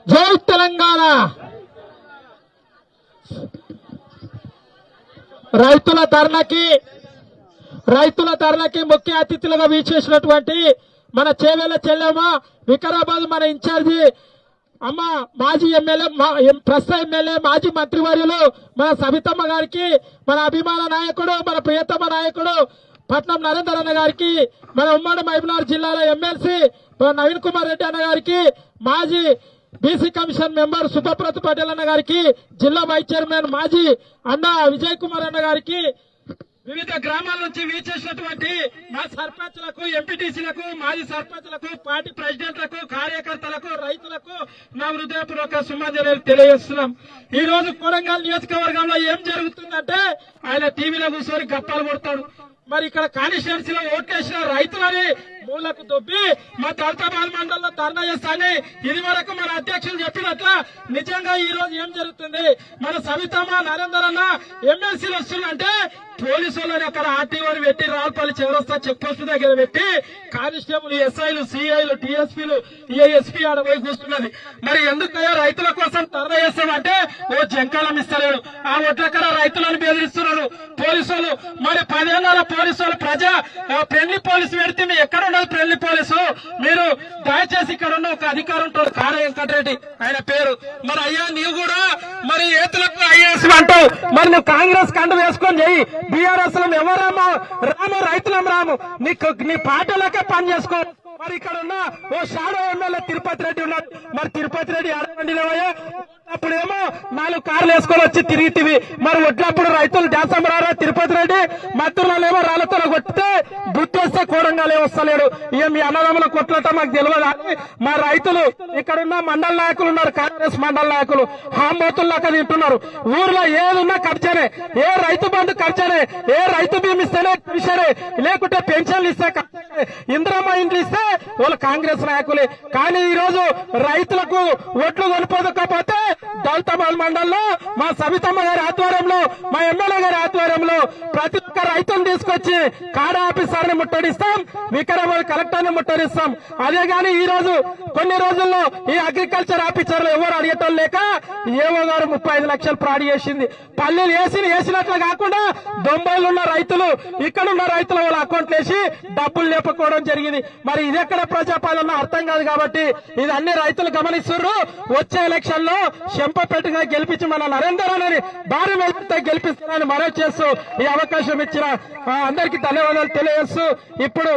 జై తెలంగాణ. రైతుల ధర్నాకి ముఖ్య అతిథులుగా వీచేసినటువంటి మన చేవేళ్ల చెల్లెమ్మ, వికారాబాద్ మన ఇన్ఛార్జి అమ్మ, మాజీ ఎమ్మెల్యే, ప్రస్తుత ఎమ్మెల్యే, మాజీ మంత్రివర్యులు మన సవితమ్మ గారికి, మన అభిమాన నాయకుడు, మన ప్రియతమ నాయకుడు పట్నం నరేందర్ అన్న గారికి, మన ఉమ్మడి మహబూబ్నగర్ జిల్లాలో ఎమ్మెల్సీ నవీన్ కుమార్ రెడ్డి అన్న గారికి, మాజీ బీసీ కమిషన్ మెంబర్ సుభప్రత్ పటేల్ అన్న గారికి, జిల్లా వైస్ చైర్మన్ మాజీ అన్న విజయ్ కుమార్ అన్న గారికి, వివిధ గ్రామాల నుంచి వీచేసినటువంటి మా సర్పంచ్లకు, ఎంపీటీసీలకు, మాజీ సర్పంచ్లకు, పార్టీ ప్రెసిడెంట్లకు, కార్యకర్తలకు, రైతులకు నా హృదయపూర్వక శుభాకాంక్షలు తెలియజేస్తున్నాం. ఈ రోజు కొడంగల్ నియోజకవర్గంలో ఏం జరుగుతుందంటే ఆయన టీవీలో కూర్చొని గప్పాలు కొడతాడు. మరి ఇక్కడ కాన్స్టిట్యున్సీలో ఓట్లేసిన రైతులని మూలకు దొబ్బి మా దళితాబాద్ మండలంలో ధర్నా చేస్తానని ఇది వరకు మన అధ్యక్షులు చెప్పినట్ల నిజంగా ఈ రోజు ఏం జరుగుతుంది? మన సవితమ్మ నరేందర్ అన్న ఎమ్మెల్సీలు వస్తుందంటే పోలీసు వాళ్ళని అక్కడ ఆర్టీఓని పెట్టి రావులపల్లి చౌరస్తా చెక్ పోస్ట్ దగ్గర పెట్టి కానిస్టేబుల్, ఎస్ఐలు, సిఐలు, డిఎస్పీలు, ఏఎస్పీ ఆడ పోయి కూర్చున్నది. మరి ఎందుకయ్యా రైతుల కోసం ధర్నా చేస్తామంటే ఓ జంకాలం ఇస్తలేడు, ఆ ఒడ్లక్కడ రైతులను బెదిరిస్తున్నారు పోలీసులు. మరి 10 ఏళ్ళ పోలీసులు ఫ్రెండ్లీ పోలీసు పెడితే మీ ఎక్కడ ఉన్నది ఫ్రెండ్లీ పోలీసు? మీరు దయచేసి ఇక్కడ ఉన్న ఒక అధికారం ఉంటాడు కార వెంకటరెడ్డి ఆయన పేరు. మరి అయ్యా నీవు కూడా మరి ఏతులకు ఐఏఎస్ అంటావు, మరి నువ్వు కాంగ్రెస్ కండ వేసుకొని చెయ్యి. బీఆర్ఎస్ లో ఎవరామో రాము, రైతులం రాము, నీ పార్టీలకే పని చేసుకో. మరి ఇక్కడ ఉన్న ఓ షాడో ఎమ్మెల్యే తిరుపతి రెడ్డి ఉన్నాడు. మరి తిరుపతి రెడ్డి అడగండిలేవయ్యా, అప్పుడేమో 4 కార్లు వేసుకొని వచ్చి తిరిగితివి. మరి వడ్లప్పుడు రైతులు జాసమరారా తిరుపతి రెడ్డి, మత్తులనేమో రాళ్లతో కొట్టితే బుద్ధి వస్తే కోడంగాలే వస్తలేడు. ఇక మీ అన్నదమ్ముల కొట్లట మాకు తెలియదు. అని మా రైతులు ఇక్కడున్న మండల నాయకులు ఉన్నారు, కాంగ్రెస్ మండల నాయకులు హాంబోతుల్లాక తింటున్నారు. ఊర్లో ఏదున్నా ఖర్చనే, ఏ రైతు బంధు ఖర్చనే, ఏ రైతు బీమా ఇస్తేనే ఖర్చనే, లేకుంటే పెన్షన్లు ఇస్తే ఖర్చనే, ఇందిరమ్మ ఇండ్లు ఇస్తే వాళ్ళు కాంగ్రెస్ నాయకులే. కానీ ఈ రోజు రైతులకు ఒట్లు కొనుక్కోకపోతే దళితాబాద్ మండలంలో మా సవితమ్మ గారి ఆధ్వర్యంలో, మా ఎమ్మెల్యే గారి ఆధ్వర్యంలో ప్రతి ఒక్క రైతును తీసుకొచ్చి కాడా ఆఫీసర్ని ముట్టడిస్తాం, వికారాబాద్ కలెక్టర్ని ముట్టడిస్తాం. అదే గాని ఈ రోజు కొన్ని రోజుల్లో ఈ అగ్రికల్చర్ ఆఫీసర్లు ఎవరు అడిగటం లేక ఏవో గారు 35 లక్షలు ఫ్రాడ్ చేసింది. పల్లెలు వేసినట్లు కాకుండా దొంబైలు ఉన్న రైతులు, ఇక్కడున్న రైతులు వాళ్ళ అకౌంట్లు వేసి డబ్బులు లేపుకోవడం జరిగింది. మరి ఇది ఎక్కడ ప్రజాపాలన అర్థం కాదు. కాబట్టి ఇది అన్ని రైతులు గమనిస్తున్నారు. వచ్చే ఎలక్షన్ లో చెంపపెట్టుగా గెలిపించి మన నరేందర్ అని భారీ మెజార్టీతో గెలిపిస్తారని మనవి చేస్తూ ఈ అవకాశం ఇచ్చిన అందరికీ ధన్యవాదాలు తెలియజేస్తూ ఇప్పుడు